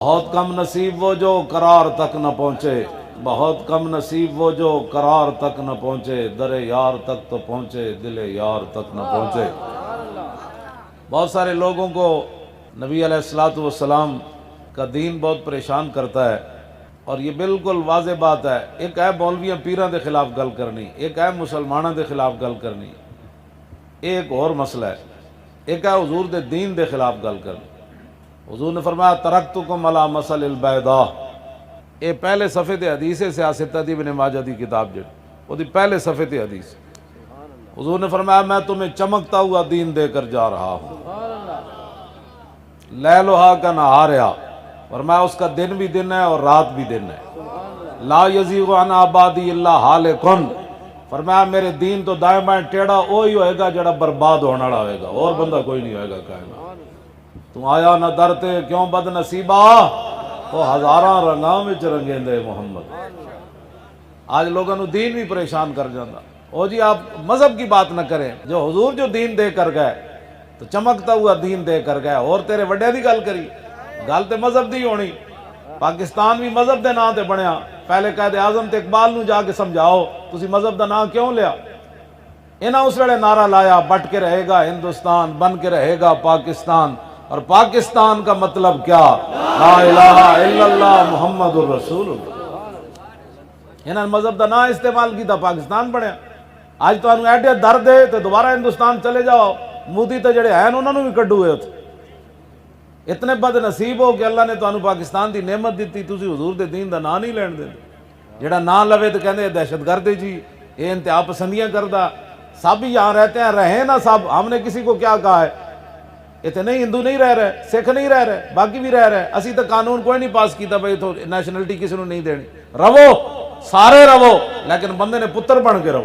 بہت کم نصیب وہ جو قرار تک نہ پہنچے، بہت کم نصیب وہ جو قرار تک نہ پہنچے، در یار تک تو پہنچے دل یار تک نہ پہنچے۔ بہت سارے لوگوں کو نبی علیہ الصلوۃ والسلام کا دین بہت پریشان کرتا ہے، اور یہ بالکل واضح بات ہے۔ ایک ہے مولویاں پیراں دے خلاف گل کرنی، ایک ہے مسلمانوں دے خلاف گل کرنی، ایک اور مسئلہ ہے، ایک ہے حضور دے دین دے خلاف گل کرنی۔ حضور نے فرمایا ترکتکم علی مثل البیضاء، یہ پہلے صفحے تے حدیث ہے، سیاست ابن ماجہ دی کتاب جڑی وہ دی پہلے صفحے تے حدیث۔ حضور نے فرمایا میں تمہیں چمکتا ہوا دین دے کر جا رہا ہوں، لیلھا کا نہارھا، فرمایا اس کا دن بھی دن ہے اور رات بھی دن ہے۔ لا یزیغ عن آبادی الا ہالک، فرمایا میرے دین تو دائیں بائیں ٹیڑھا وہی ہوئے گا جڑا برباد ہونے والا ہوئے گا، اور بندہ کوئی نہیں ہوئے گا کائنات۔ تو آیا نہ درتے کیوں بد نصیبہ، وہ ہزاراں رنگاں وچ رنگیں دے محمد۔ آج لوگوں نے دین بھی پریشان کر جاندہ۔ او جی آپ مذہب کی بات نہ کریں، جو حضور جو دین دے کر گئے تو چمکتا ہوا دین دے کر گئے، اور تیرے وڈے دی گل کری، گل تے مذہب دی ہونی۔ پاکستان بھی مذہب دے نام تے بنیا، پہلے قائد اعظم تے اقبال نو جا کے سمجھاؤ تسی مذہب دا نام کیوں لیا؟ انہاں اس ویلے نعرہ لایا بٹ کے رہے گا ہندوستان، بن کے رہے گا پاکستان، اور پاکستان کا مطلب کیا؟ لا الہ الا اللہ محمد الرسول اللہ۔ انہاں مذہب دا نام استعمال کیتا، پاکستان بنیا۔ آج تو انہوں ایڈے درد ہے تو دوبارہ ہندوستان چلے جاؤ، مودی تے جڑے ہیں انہوں نے بھی کڈو ہوئے اتھے۔ اتنے بد نصیب ہو کہ اللہ نے تو انہوں پاکستان دی نعمت دیتی، تسی حضور دے دین دا نام نہیں لین دے، جڑا نام لوے تو کہندے دہشت گرد جی، یہ انتہا پسندیاں کردہ، سب یہاں رہتے ہیں، رہیں نا سب، ہم نے کسی کو کیا کہا ہے؟ اتنے ہندو نہیں رہ رہے، سکھ نہیں رہ رہے، باقی بھی رہ رہے، اسی تو قانون کوئی نہیں پاس کیتا بھئی تو نیشنلٹی کسی نے نہیں دینی، رو سارے رو، لیکن بندے نے پتر بن کے رو۔